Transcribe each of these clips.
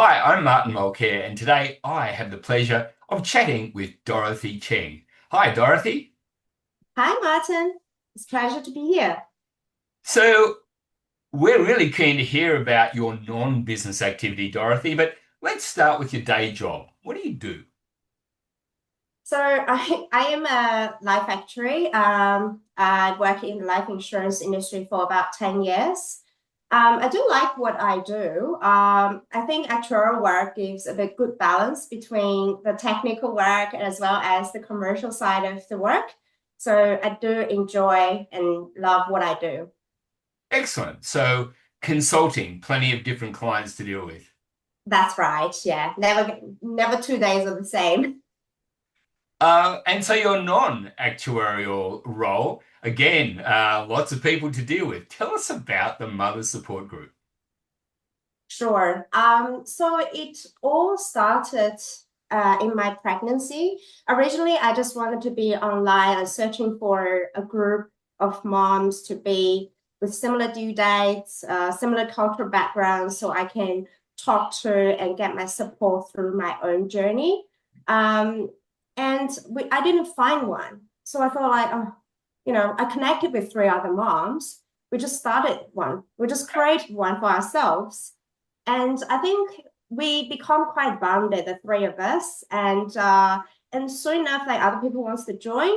Hi, I'm Martin Mulcair, and today I have the pleasure of chatting with Dorothy Cheng. Hi, Dorothy. Hi, Martin. It's a pleasure to be here. So, we're really keen to hear about your non-business activity, Dorothy, but let's start with your day job. What do you do? I am a life actuary. I work in the life insurance industry for about 10 years. I do like what I do. I think actuarial work gives a bit good balance between the technical work as well as the commercial side of the work. So I do enjoy and love what I do. Excellent. So, consulting, plenty of different clients to deal with. That's right. Yeah. Never 2 days are the same. And so your non-actuarial role, again, lots of people to deal with. Tell us about the Mother Support Group. Sure. So it all started in my pregnancy. Originally, I just wanted to be online and searching for a group of moms to be with similar due dates, similar cultural backgrounds, so I can talk to and get my support through my own journey. Um, I didn't find one. So I thought like, oh, I connected with three other moms. We just started one. We just created one for ourselves. And I think we become quite bonded, the three of us. And soon enough, like other people wants to join,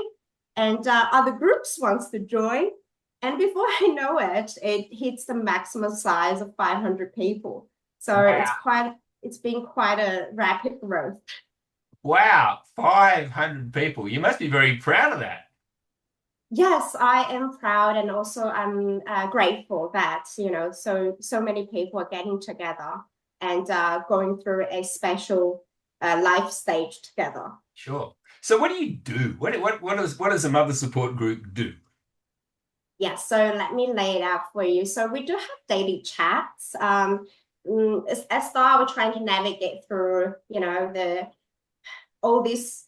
and other groups wants to join. And before I know it, it hits the maximum size of 500 people. So it's been quite a rapid growth. Wow, 500 people. You must be very proud of that. Yes, I am proud, and also I'm grateful that so many people are getting together and going through a special life stage together. Sure. So what do you do? What does a mother support group do? Yes, so let me lay it out for you. So we do have daily chats. As Star, we're trying to navigate through, the all these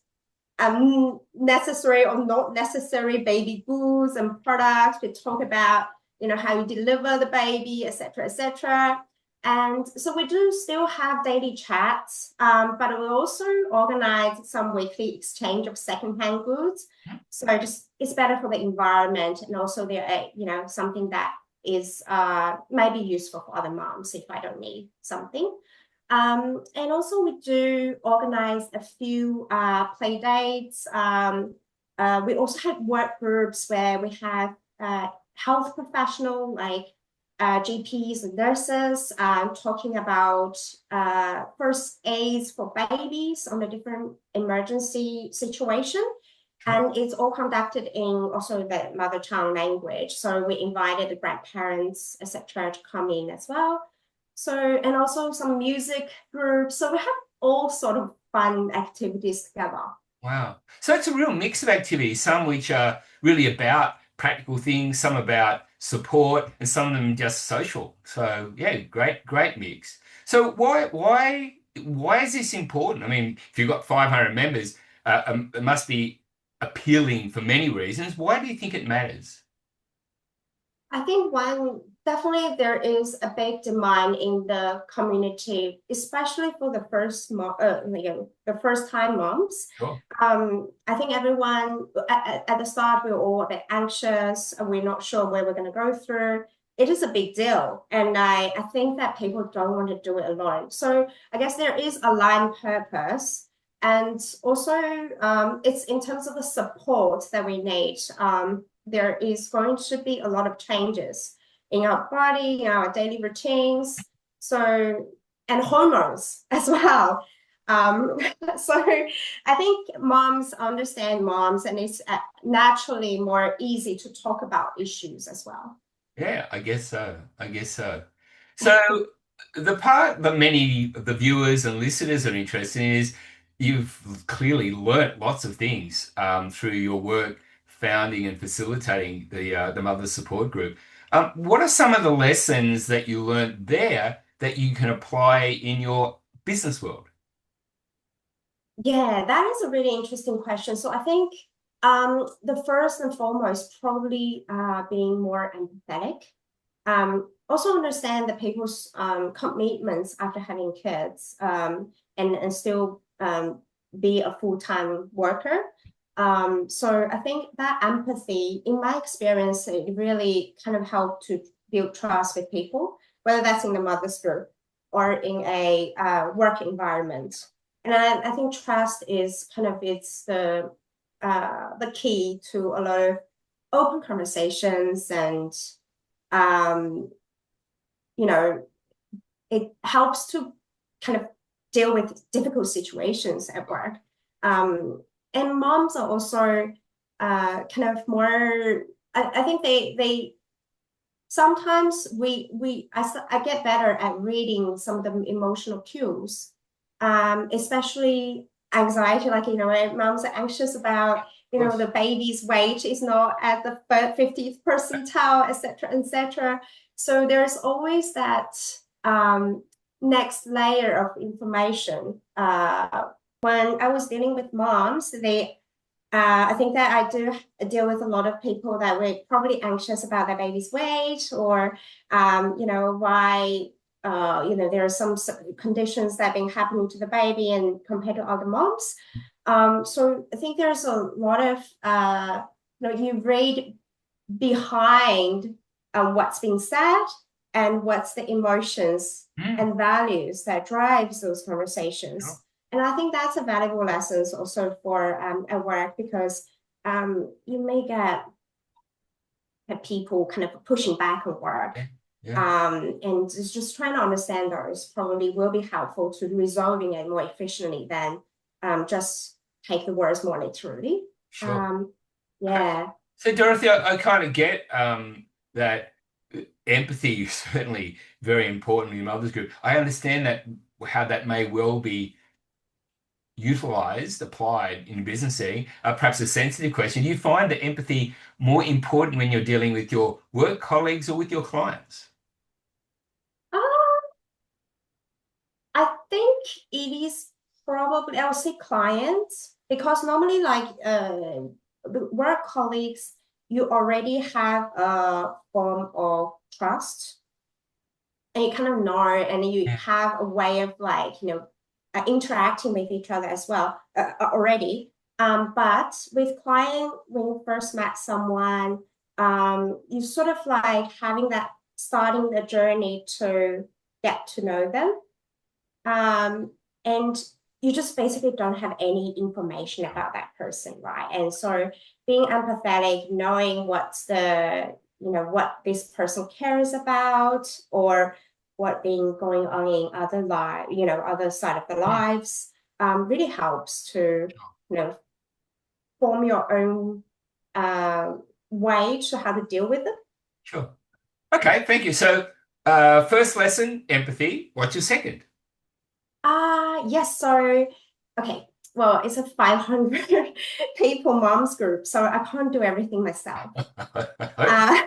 necessary or not necessary baby goods and products. We talk about, how you deliver the baby, etc., etc. And so we do still have daily chats, but we also organize some weekly exchange of secondhand goods. So just it's better for the environment, and also there, something that is maybe useful for other moms if I don't need something. And also we do organize a few play dates. We also have work groups where we have health professional like GPs and nurses talking about first aids for babies on the different emergency situation. Sure. And it's all conducted in also the mother tongue language. So we invited the grandparents, etc., to come in as well. So, and also some music groups. So we have all sort of fun activities together. Wow. So it's a real mix of activities, some which are really about practical things, some about support, and some of them just social. So yeah, great mix. So why is this important? I mean, if you've got 500 members, it must be appealing for many reasons. Why do you think it matters? I think one definitely there is a big demand in the community, especially for the the first time moms. Sure. I think everyone at the start we're all a bit anxious. We're not sure where we're going to go through. It is a big deal, and I think that people don't want to do it alone. So I guess there is a line purpose, and also it's in terms of the support that we need. There is going to be a lot of changes in our body, in our daily routines, so and hormones as well. Um, so I think moms understand moms, and it's naturally more easy to talk about issues as well. Yeah, I guess so. I guess so. So the part that many of the viewers and listeners are interested in is you've clearly learnt lots of things through your work founding and facilitating the Mother Support Group. What are some of the lessons that you learnt there that you can apply in your business world? Yeah, that is a really interesting question. So I think the first and foremost probably being more empathetic. also understand the people's commitments after having kids, and still be a full-time worker. So I think that empathy, in my experience, it really kind of helped to build trust with people, whether that's in the mother's group or in a work environment. And I think trust is kind of it's the key to a lot of open conversations and um, you know, it helps to kind of deal with difficult situations at work. Um, and moms are also kind of more. I think they sometimes I get better at reading some of the emotional cues, especially anxiety. Like when moms are anxious about Of the course. baby's weight is not at the 50th percentile, etc., etc. So there's always that next layer of information. When I was dealing with moms, I think that I do deal with a lot of people that were probably anxious about their baby's weight or, why, there are some conditions that have been happening to the baby and compared to other moms. So I think there's a lot of, you read behind what's being said and what's the emotions Mm, and values that drives those sure. conversations. And I think that's a valuable lesson also for at work because you may get people kind of pushing back at work. Yeah. Yeah. And just trying to understand those probably will be helpful to resolving it more efficiently than just take the words more literally. Sure. Um, Okay. yeah. So, Dorothy, I kind of get that empathy is certainly very important in your mother's group. I understand that how that may well be utilized, applied in a business setting. Perhaps a sensitive question. Do you find that empathy more important when you're dealing with your work colleagues or with your clients? Um, I think it is probably, I would say clients, because normally like the work colleagues, you already have a form of trust and you kind of know, and you Yeah. have a way of like, interacting with each other as well already. But with client, when you first met someone, you sort of like having that starting the journey to get to know them, um, and you just basically don't have any information Sure. about that person, right? And so being empathetic, knowing what's what this person cares about or what been going on in other life, other side of the Yeah. lives, really helps to, Sure. you know, form your own uh, way to how to deal with it. Sure. Okay, thank you. So, first lesson, empathy. What's your second? Yes. So, okay. Well, it's a 500 people moms group, so I can't do everything myself. Uh,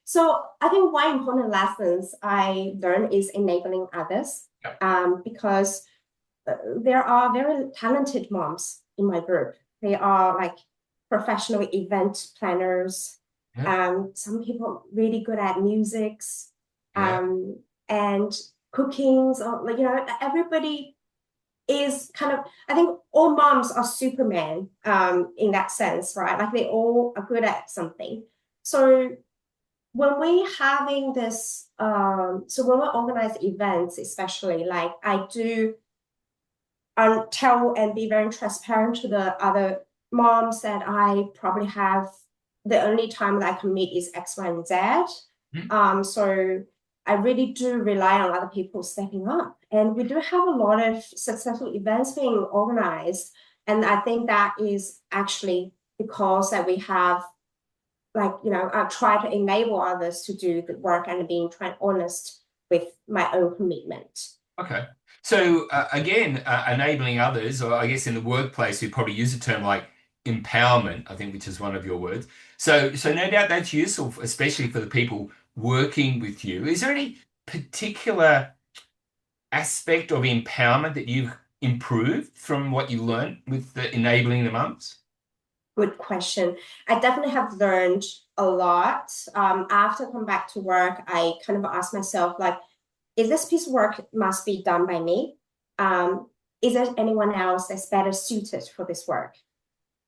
so I think one important lessons I learned is enabling others, Yep. because there are very talented moms in my group. They are like professional event planners. Yeah. Some people really good at musics, Yeah. and cookings, or like everybody is kind of, I think all moms are Superman in that sense, right? Like they all are good at something. So when we having this, so when we organize events, especially like I do tell and be very transparent to the other moms that I probably have the only time that I can meet is X, Y, and Z. Hmm. So I really do rely on other people stepping up. And we do have a lot of successful events being organized. And I think that is actually because that we have like, I try to enable others to do the work and being honest with my own commitment. Okay. So again, enabling others, or I guess in the workplace, we probably use a term like empowerment, I think, which is one of your words. So no doubt that's useful, especially for the people working with you. Is there any particular aspect of empowerment that you've improved from what you learned with the enabling the mums? Good question. I definitely have learned a lot. After I come back to work, I kind of ask myself, like, is this piece of work must be done by me? Um, is there anyone else that's better suited for this work?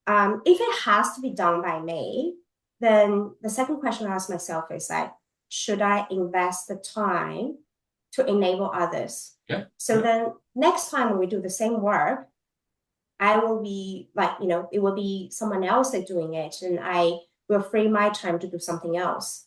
If it has to be done by me, then the second question I ask myself is like, should I invest the time to enable others? Yeah. So Yeah. then next time when we do the same work, I will be like, it will be someone else that's doing it, and I will free my time to do something else.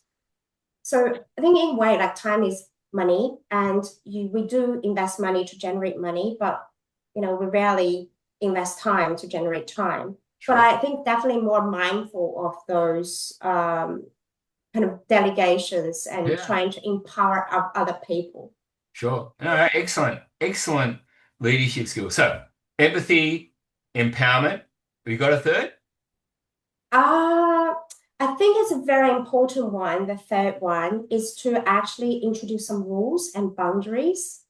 So I think in a way, like time is money, and we do invest money to generate money, but we rarely invest time to generate time. But Sure. I think definitely more mindful of those kind of delegations and Yeah. trying to empower other people. Sure. No, no, excellent. Excellent leadership skills. So, empathy, empowerment. We got a third? Uh, I think it's a very important one. The third one is to actually introduce some rules and boundaries.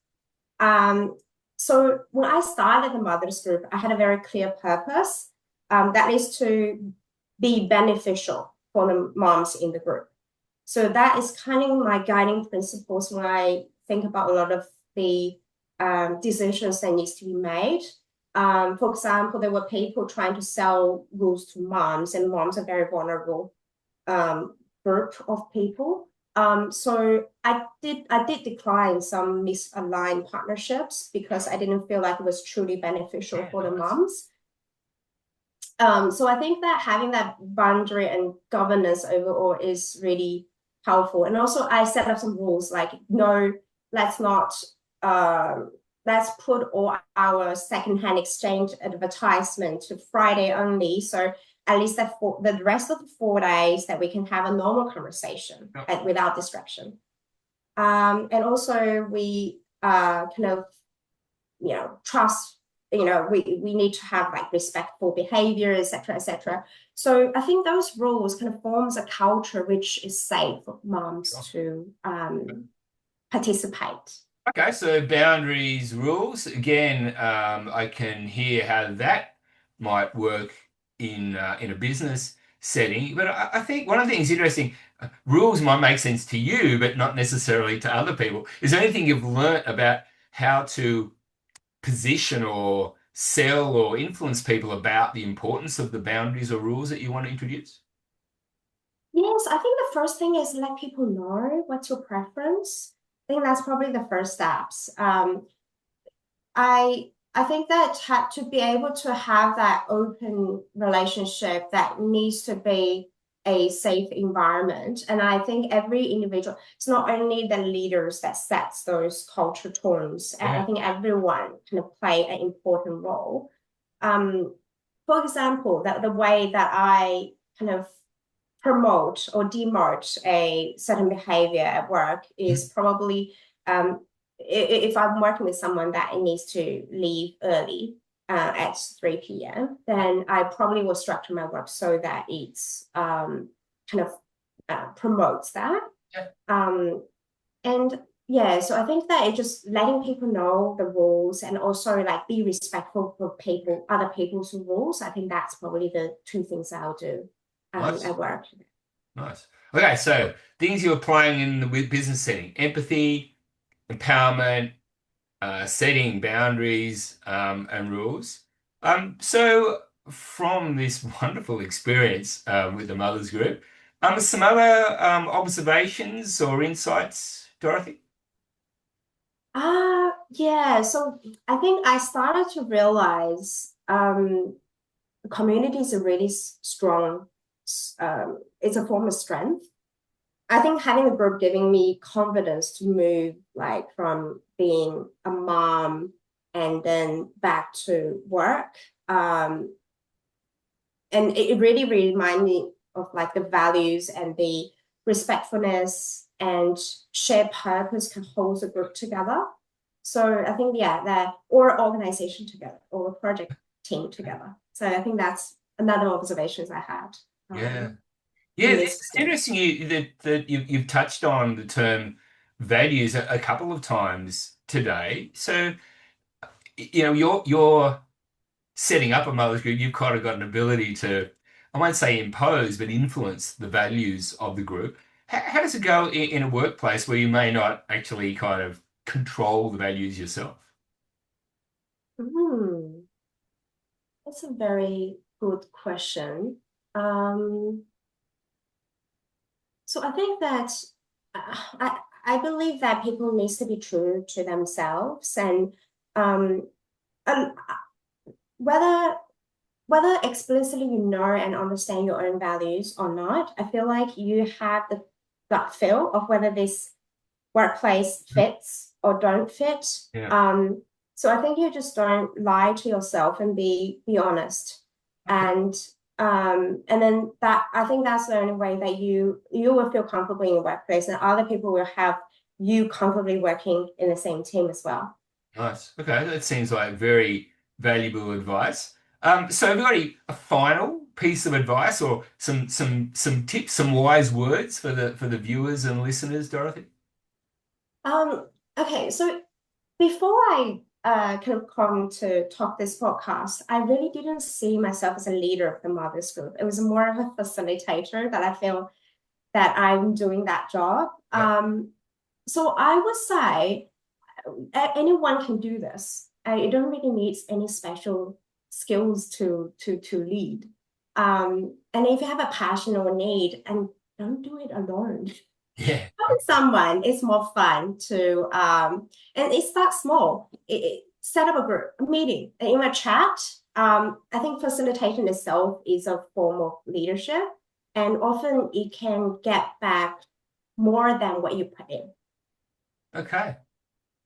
Um, so when I started the mothers group, I had a very clear purpose. That is to be beneficial for the moms in the group. So that is kind of my guiding principles when I think about a lot of the decisions that needs to be made. For example, there were people trying to sell rules to moms, and moms are very vulnerable um, group of people. So I did decline some misaligned partnerships because I didn't feel like it was truly beneficial Yeah, for the nice. moms. So I think that having that boundary and governance overall is really helpful. And also I set up some rules like no, let's not um, let's put all our secondhand exchange advertisement to Friday only. So at least that for the rest of the 4 days that we can have a normal conversation Yeah. without distraction. And also we kind of trust, we need to have like respectful behavior, etc., etc. So I think those rules kind of forms a culture which is safe for moms Sure. to participate. Okay, so boundaries, rules. Again, I can hear how that might work in a business setting. But I think one of the things interesting, rules might make sense to you, but not necessarily to other people. Is there anything you've learnt about how to position or sell or influence people about the importance of the boundaries or rules that you want to introduce? Yes, I think the first thing is let people know what's your preference. I think that's probably the first steps. I think that to be able to have that open relationship, that needs to be a safe environment. And I think every individual, it's not only the leaders that sets those culture tones. I Yeah. think everyone kind of play an important role. Um, for example, that the way that I kind of promote or demote a certain behavior at work is probably if I'm working with someone that needs to leave early at 3 p.m., then I probably will structure my work so that it's kind of promotes that. Yeah. Um, and yeah, so I think that it just letting people know the rules and also like be respectful for people, other people's rules. I think that's probably the two things I'll do Nice. at work. Nice. Okay, so things you're applying in the business setting, empathy, empowerment, setting boundaries and rules. So from this wonderful experience with the Mothers Group, some other observations or insights, Dorothy? Yeah, so I think I started to realize community is a really strong, it's a form of strength. I think having a group giving me confidence to move like from being a mom and then back to work. Um, and it really reminded me of like the values and the respectfulness and shared purpose can hold the group together. So I think yeah, that or organization together or project team together. So I think that's another observations I had Yeah. Yeah, in it's this it's experience. interesting that you've touched on the term values a couple of times today. So, you're setting up a mother's group, you've kind of got an ability to I won't say impose, but influence the values of the group. How does it go in a workplace where you may not actually kind of control the values yourself? Hmm, that's a very good question. Um, so I think that I believe that people needs to be true to themselves um, and whether whether explicitly you know and understand your own values or not, I feel like you have the gut feel of whether this workplace fits or don't fit. Yeah. So I think you just don't lie to yourself and be honest. Okay. And then that I think that's the only way that you will feel comfortable in your workplace and other people will have you comfortably working in the same team as well. Nice. Okay, that seems like very valuable advice. So have you got a final piece of advice or some tips, some wise words for the viewers and listeners, Dorothy? Okay, so before I kind of come to talk this podcast, I really didn't see myself as a leader of the mothers group. It was more of a facilitator that I feel that I'm doing that job. Yeah. So I would say anyone can do this. You don't really need any special skills to lead. And if you have a passion or need, and don't do it alone. Yeah. Having someone is more fun to and it starts small. Set up a group a meeting in a chat. I think facilitation itself is a form of leadership, and often it can get back more than what you put in. Okay.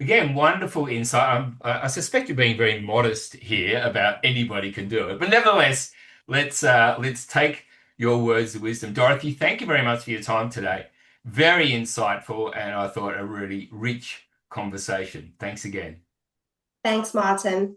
Again, wonderful insight. I suspect you're being very modest here about anybody can do it, but nevertheless, let's take your words of wisdom. Dorothy, thank you very much for your time today. Very insightful, and I thought a really rich conversation. Thanks again. Thanks, Martin.